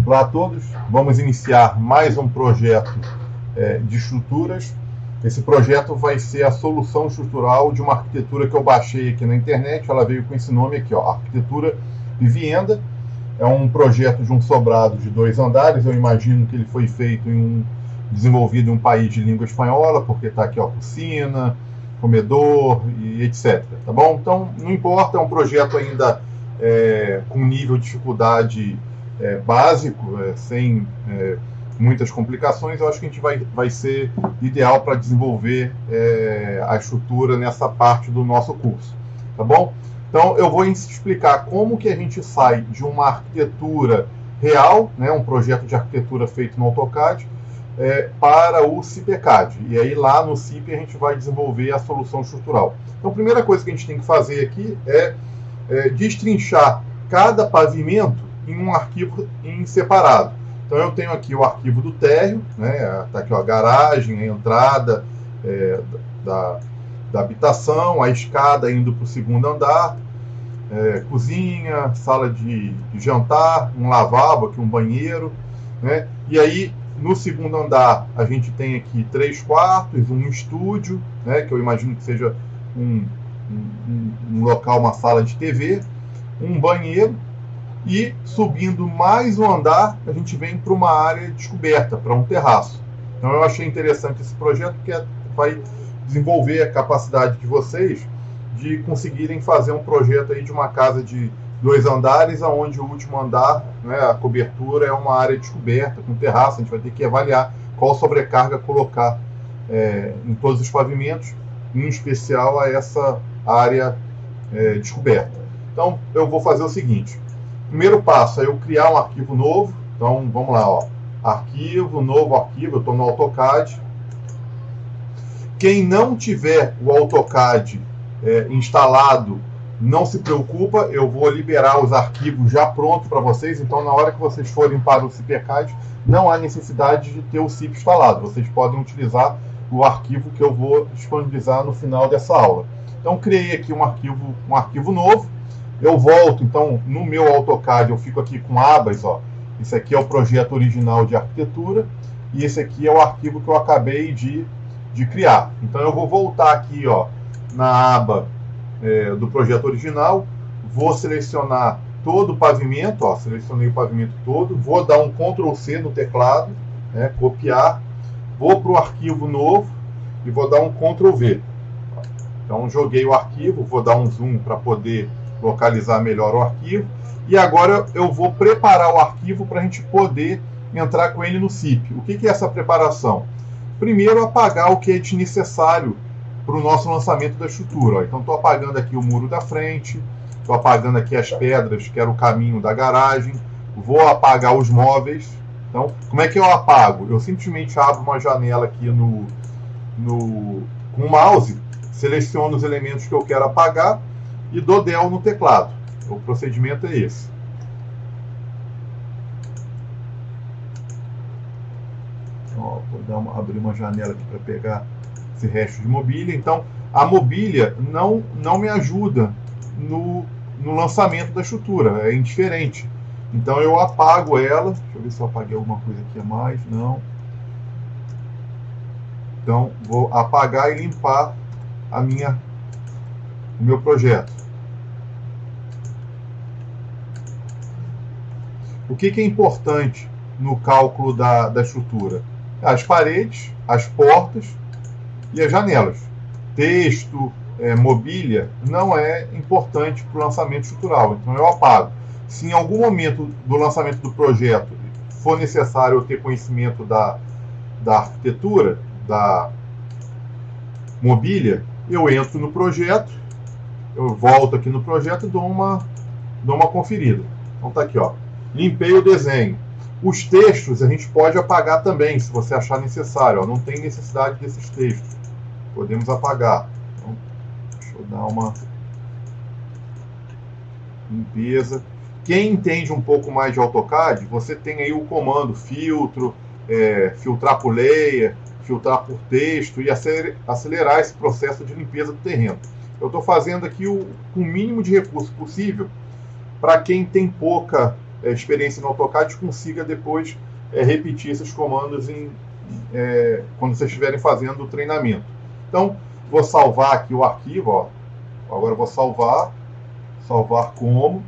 Olá a todos, vamos iniciar mais um projeto de estruturas. Esse projeto vai ser a solução estrutural de uma arquitetura que eu baixei aqui na internet. Ela veio com esse nome aqui, ó, Arquitetura Vivienda. É um projeto de um sobrado de 2 andares. Eu imagino que ele foi feito desenvolvido em um país de língua espanhola, porque está aqui, ó, piscina, comedor e etc. Tá bom? Então, não importa, é um projeto ainda com nível de dificuldade básico, sem muitas complicações. Eu acho que a gente vai ser ideal para desenvolver a estrutura nessa parte do nosso curso, tá bom? Então, eu vou explicar como que a gente sai de uma arquitetura real, né, um projeto de arquitetura feito no AutoCAD, para o CIPECAD. E aí, lá no CIP, a gente vai desenvolver a solução estrutural. Então, a primeira coisa que a gente tem que fazer aqui é destrinchar cada pavimento em um arquivo em separado. Então, eu tenho aqui o arquivo do térreo, né? Está aqui, ó, a garagem, a entrada da habitação, a escada indo para o segundo andar, cozinha, sala de jantar, um lavabo, aqui um banheiro, né? E aí, no segundo andar, a gente tem aqui 3 quartos, um estúdio, né? Que eu imagino que seja um local, uma sala de TV, um banheiro. E subindo mais um andar, a gente vem para uma área descoberta, para um terraço. Então eu achei interessante esse projeto, porque vai desenvolver a capacidade de vocês de conseguirem fazer um projeto aí de uma casa de 2 andares, onde o último andar, né, a cobertura é uma área descoberta, com terraço. A gente vai ter que avaliar qual sobrecarga colocar em todos os pavimentos, em especial a essa área descoberta. Então eu vou fazer o seguinte. Primeiro passo é eu criar um arquivo novo. Então, vamos lá, ó. Arquivo, novo arquivo, eu estou no AutoCAD. Quem não tiver o AutoCAD instalado, não se preocupa, eu vou liberar os arquivos já prontos para vocês. Então, na hora que vocês forem para o CIPECAD, não há necessidade de ter o CIP instalado. Vocês podem utilizar o arquivo que eu vou disponibilizar no final dessa aula. Então, criei aqui um arquivo novo. Eu volto, então, no meu AutoCAD, eu fico aqui com abas, ó. Esse aqui é o projeto original de arquitetura, e esse aqui é o arquivo que eu acabei de criar. Então, eu vou voltar aqui, ó, na aba do projeto original, vou selecionar todo o pavimento, ó, selecionei o pavimento todo, vou dar um Ctrl+C no teclado, né, copiar, vou para o arquivo novo e vou dar um Ctrl+V. Então, joguei o arquivo, vou dar um zoom para poder localizar melhor o arquivo, e agora eu vou preparar o arquivo para a gente poder entrar com ele no CIP. O que é essa preparação? Primeiro, apagar o que é desnecessário para o nosso lançamento da estrutura. Ó. Então, estou apagando aqui o muro da frente, estou apagando aqui as pedras, que era o caminho da garagem, vou apagar os móveis. Então, como é que eu apago? Eu simplesmente abro uma janela aqui com o mouse, seleciono os elementos que eu quero apagar, e dou del no teclado. O procedimento é esse. Ó, vou abrir uma janela aqui para pegar esse resto de mobília. Então, a mobília não me ajuda no lançamento da estrutura, é indiferente. Então, eu apago ela. Deixa eu ver se eu apaguei alguma coisa aqui a mais. Não. Então, vou apagar e limpar o meu projeto. O que é importante no cálculo da estrutura? As paredes, as portas e as janelas. Texto, mobília, não é importante para o lançamento estrutural. Então eu apago. Se em algum momento do lançamento do projeto for necessário eu ter conhecimento da arquitetura, da mobília, eu entro no projeto, eu volto aqui no projeto e dou uma conferida. Então tá aqui, ó. Limpei o desenho. Os textos a gente pode apagar também, se você achar necessário. Ó. Não tem necessidade desses textos. Podemos apagar. Então, deixa eu dar uma limpeza. Quem entende um pouco mais de AutoCAD, você tem aí o comando filtro, filtrar por layer, filtrar por texto e acelerar esse processo de limpeza do terreno. Eu estou fazendo aqui com o mínimo de recurso possível para quem tem pouca experiência no AutoCAD consiga depois repetir esses comandos quando vocês estiverem fazendo o treinamento. Então, vou salvar aqui o arquivo, ó. Agora eu vou salvar como.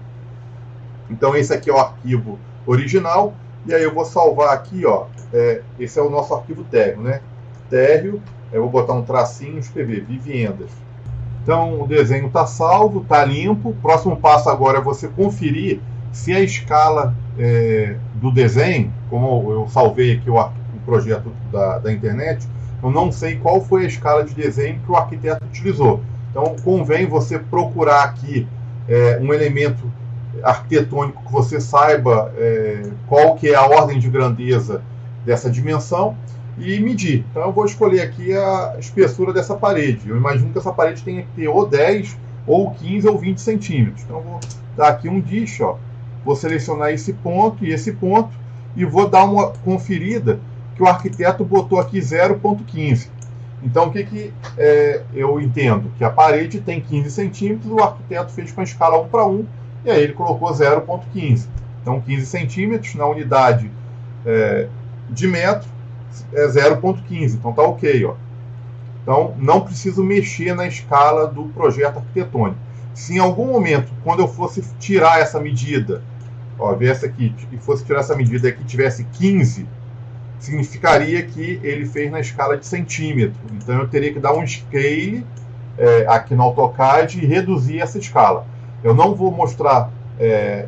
Então, esse aqui é o arquivo original, e aí eu vou salvar aqui, ó, esse é o nosso arquivo térreo, né? Térreo, eu vou botar um tracinho e escrever vivendas. Então, o desenho está salvo, está limpo. O próximo passo agora é você conferir se a escala do desenho, como eu salvei aqui o projeto da internet, eu não sei qual foi a escala de desenho que o arquiteto utilizou. Então, convém você procurar aqui um elemento arquitetônico que você saiba qual que é a ordem de grandeza dessa dimensão e medir. Então eu vou escolher aqui a espessura dessa parede. Eu imagino que essa parede tenha que ter ou 10, ou 15, ou 20 centímetros. Então eu vou dar aqui um dish, ó. Vou selecionar esse ponto e vou dar uma conferida que o arquiteto botou aqui 0,15. Então o que eu entendo? Que a parede tem 15 centímetros, o arquiteto fez com a escala 1 para 1, e aí ele colocou 0,15. Então 15 centímetros na unidade de metro é 0,15. Então tá ok, ó. Então não preciso mexer na escala do projeto arquitetônico. Se em algum momento, quando eu fosse tirar essa medida, ó, ver essa aqui, e fosse tirar essa medida aqui, tivesse 15, significaria que ele fez na escala de centímetro. Então eu teria que dar um scale aqui no AutoCAD e reduzir essa escala. Eu não vou mostrar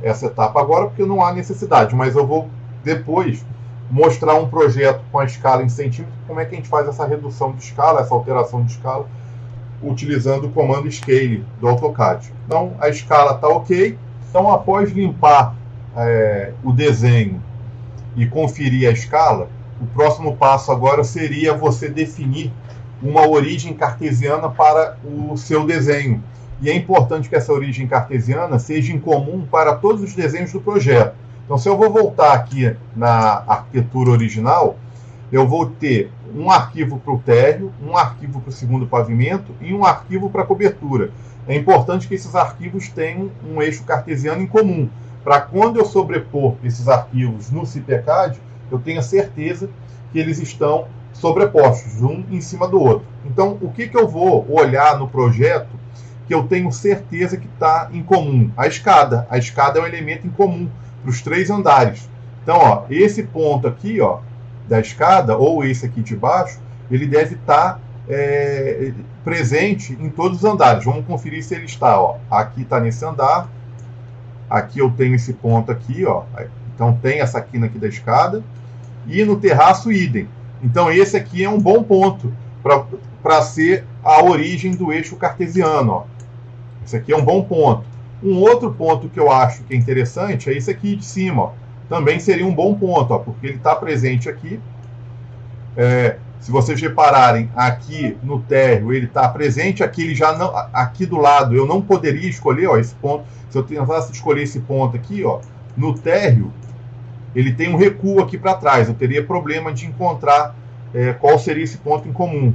essa etapa agora porque não há necessidade, mas eu vou depois mostrar um projeto com a escala em centímetro, como é que a gente faz essa redução de escala, essa alteração de escala, utilizando o comando Scale do AutoCAD. Então a escala está ok. Então após limpar o desenho e conferir a escala, o próximo passo agora seria você definir uma origem cartesiana para o seu desenho. E é importante que essa origem cartesiana seja em comum para todos os desenhos do projeto. Então, se eu vou voltar aqui na arquitetura original, eu vou ter um arquivo para o térreo, um arquivo para o segundo pavimento e um arquivo para a cobertura. É importante que esses arquivos tenham um eixo cartesiano em comum, para quando eu sobrepor esses arquivos no CIPECAD, eu tenha certeza que eles estão sobrepostos, um em cima do outro. Então, o que eu vou olhar no projeto que eu tenho certeza que está em comum? A escada. A escada é um elemento em comum para os 3 andares. Então, ó, esse ponto aqui, ó, da escada, ou esse aqui de baixo, ele deve estar presente em todos os andares. Vamos conferir se ele está. Ó. Aqui está nesse andar. Aqui eu tenho esse ponto aqui, ó. Então tem essa quina aqui da escada. E no terraço, idem. Então esse aqui é um bom ponto para ser a origem do eixo cartesiano. Ó. Esse aqui é um bom ponto. Um outro ponto que eu acho que é interessante é esse aqui de cima. Ó. Também seria um bom ponto, ó, porque ele está presente aqui. Se vocês repararem, aqui no térreo ele está presente, aqui ele já não, aqui do lado eu não poderia escolher, ó, esse ponto. Se eu tentasse escolher esse ponto aqui, ó, no térreo, ele tem um recuo aqui para trás. Eu teria problema de encontrar qual seria esse ponto em comum.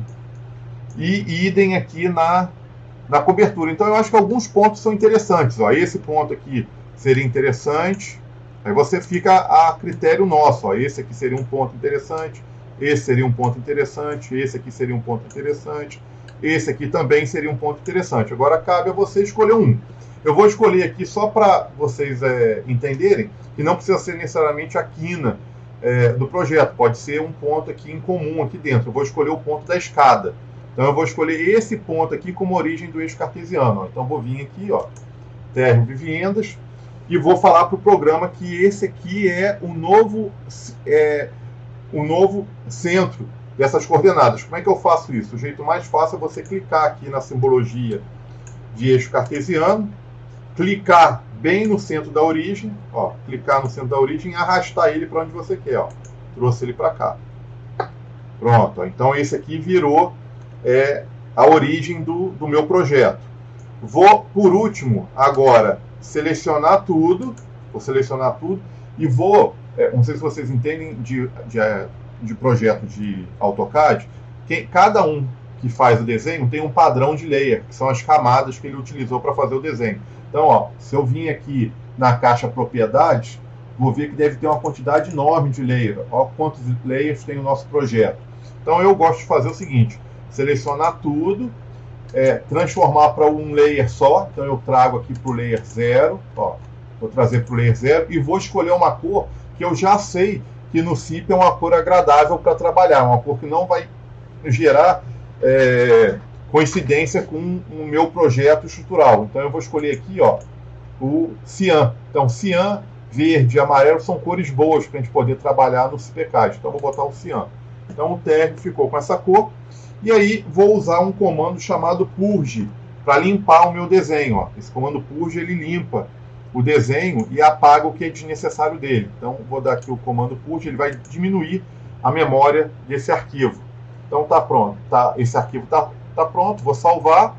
E idem aqui na cobertura. Então eu acho que alguns pontos são interessantes. Ó. Esse ponto aqui seria interessante. Aí você fica a critério nosso. Ó. Esse aqui seria um ponto interessante. Esse seria um ponto interessante. Esse aqui seria um ponto interessante. Esse aqui também seria um ponto interessante. Agora cabe a você escolher um. Eu vou escolher aqui só para vocês entenderem que não precisa ser necessariamente a quina do projeto. Pode ser um ponto aqui em comum aqui dentro. Eu vou escolher o ponto da escada. Então eu vou escolher esse ponto aqui como origem do eixo cartesiano. Ó. Então eu vou vir aqui, ó, térreo vivendas, e vou falar para o programa que esse aqui é o novo centro dessas coordenadas. Como é que eu faço isso? O jeito mais fácil é você clicar aqui na simbologia de eixo cartesiano, clicar bem no centro da origem, ó, clicar no centro da origem e arrastar ele para onde você quer. Ó. Trouxe ele para cá. Pronto. Ó. Então esse aqui virou a origem do meu projeto. Vou, por último, agora selecionar tudo. Vou selecionar tudo e vou... não sei se vocês entendem de projeto de AutoCAD. Cada um que faz o desenho tem um padrão de layer, que são as camadas que ele utilizou para fazer o desenho. Então, ó, se eu vim aqui na caixa propriedades, vou ver que deve ter uma quantidade enorme de layers. Olha quantos layers tem o nosso projeto. Então eu gosto de fazer o seguinte, selecionar tudo, transformar para um layer só. Então eu trago aqui para o layer 0, ó, vou trazer para o layer 0 e vou escolher uma cor que eu já sei que no CIP é uma cor agradável para trabalhar, uma cor que não vai gerar coincidência com o meu projeto estrutural. Então eu vou escolher aqui, ó, o cian. Então cian, verde e amarelo são cores boas para a gente poder trabalhar no CIPCAD. Então eu vou botar o cian. Então o térreo ficou com essa cor. E aí vou usar um comando chamado purge para limpar o meu desenho. Ó. Esse comando purge ele limpa o desenho e apaga o que é desnecessário dele. Então vou dar aqui o comando purge, ele vai diminuir a memória desse arquivo. Então tá pronto, esse arquivo tá pronto, vou salvar.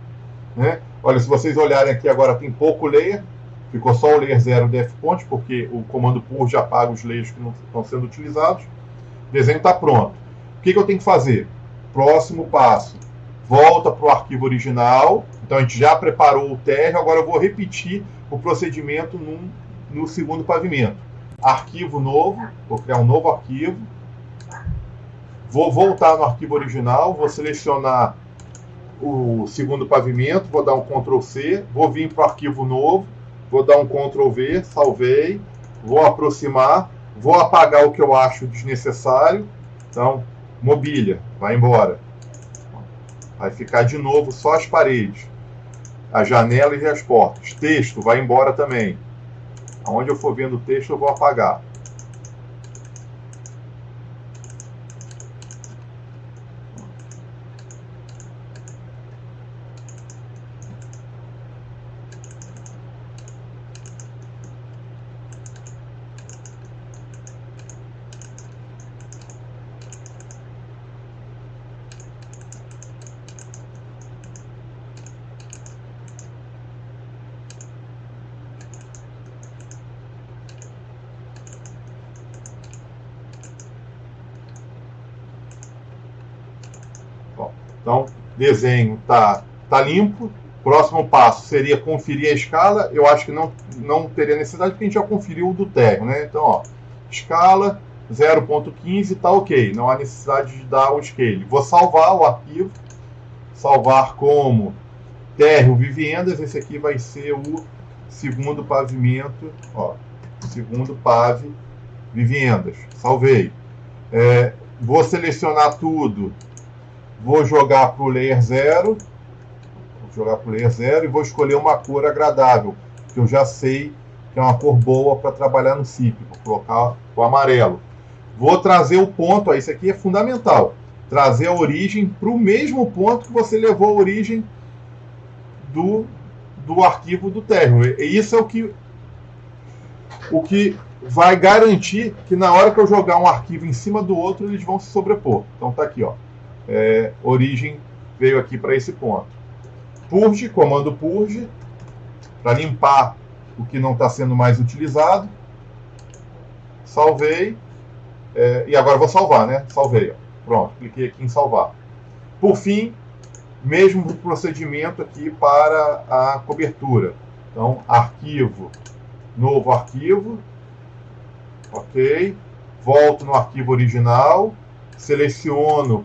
Né? Olha, se vocês olharem aqui agora tem pouco layer, ficou só o layer 0 do fPont, porque o comando purge apaga os layers que não estão sendo utilizados. O desenho está pronto. O que eu tenho que fazer? Próximo passo, volta para o arquivo original. Então a gente já preparou o térreo, agora eu vou repetir o procedimento no segundo pavimento. Arquivo novo, vou criar um novo arquivo. Vou voltar no arquivo original, vou selecionar o segundo pavimento, vou dar um Ctrl C, vou vir para o arquivo novo, vou dar um Ctrl V, salvei, vou aproximar, vou apagar o que eu acho desnecessário. Então, mobília, vai embora. Vai ficar de novo só as paredes, as janelas e as portas. Texto, vai embora também. Aonde eu for vendo o texto, eu vou apagar. Então, desenho tá limpo. Próximo passo seria conferir a escala. Eu acho que não teria necessidade, porque a gente já conferiu o do térreo, né? Então, ó, escala 0.15 está ok. Não há necessidade de dar o scale. Vou salvar o arquivo. Salvar como térreo vivendas. Esse aqui vai ser o segundo pavimento. Ó, segundo pav vivendas. Salvei. Vou selecionar tudo. Vou jogar para o layer 0. Vou jogar para o layer 0 e vou escolher uma cor agradável, que eu já sei que é uma cor boa para trabalhar no CIP. Vou colocar o amarelo. Vou trazer o ponto, isso aqui é fundamental. Trazer a origem para o mesmo ponto que você levou a origem do arquivo do térreo. E isso é o que vai garantir que na hora que eu jogar um arquivo em cima do outro, eles vão se sobrepor. Então tá aqui, ó. Origem veio aqui para esse ponto. Purge, comando purge, para limpar o que não está sendo mais utilizado. Salvei. E agora vou salvar, né? Salvei. Ó. Pronto, cliquei aqui em salvar. Por fim, mesmo procedimento aqui para a cobertura. Então, arquivo, novo arquivo. Ok. Volto no arquivo original. Seleciono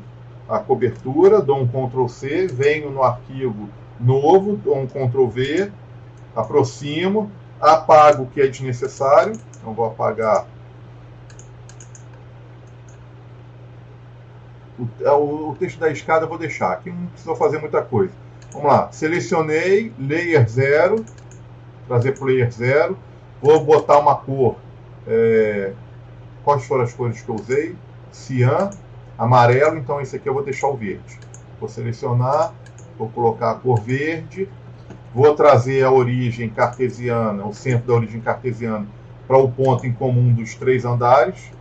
a cobertura, dou um Ctrl C, venho no arquivo novo, dou um Ctrl V, aproximo, apago o que é desnecessário. Então vou apagar o texto da escada, eu vou deixar. Aqui não precisa fazer muita coisa. Vamos lá, selecionei, layer 0, trazer para o layer 0, vou botar uma cor, quais foram as cores que eu usei? Cian, amarelo, então esse aqui eu vou deixar o verde. Vou selecionar, vou colocar a cor verde, vou trazer a origem cartesiana, o centro da origem cartesiana, para o ponto em comum dos 3 andares.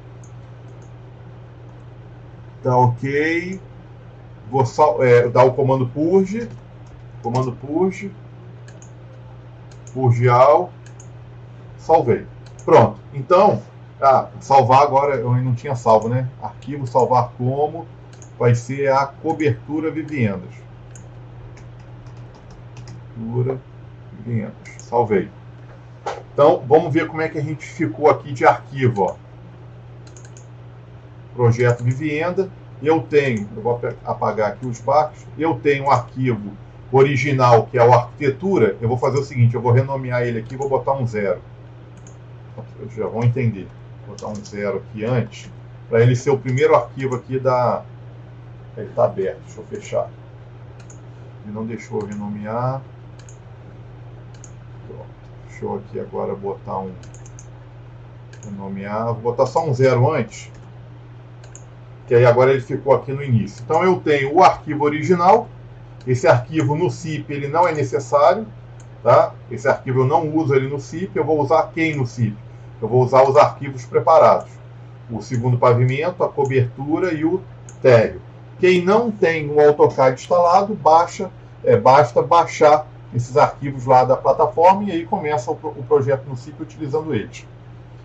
Tá ok. Vou dar o comando purge, purge all, salvei. Pronto. Então, salvar agora, eu ainda não tinha salvo, né? Arquivo, salvar como, vai ser a cobertura vivendas. Cobertura vivendas. Salvei. Então, vamos ver como é que a gente ficou aqui de arquivo. Ó. Projeto Vivienda. Eu vou apagar aqui os barcos. Eu tenho um arquivo original, que é o arquitetura. Eu vou fazer o seguinte, eu vou renomear ele aqui e vou botar um 0. Vocês já vão entender. Vou botar um 0 aqui antes, para ele ser o primeiro arquivo aqui da... Ele está aberto, deixa eu fechar. Ele não deixou eu renomear. Deixa eu aqui agora botar um... Renomear. Vou botar só um 0 antes, que aí agora ele ficou aqui no início. Então eu tenho o arquivo original. Esse arquivo no CIP ele não é necessário, tá? Esse arquivo eu não uso ele no CIP. Eu vou usar quem no CIP? Eu vou usar os arquivos preparados. O segundo pavimento, a cobertura e o térreo. Quem não tem o AutoCAD instalado, basta baixar esses arquivos lá da plataforma e aí começa o projeto no CIP utilizando eles.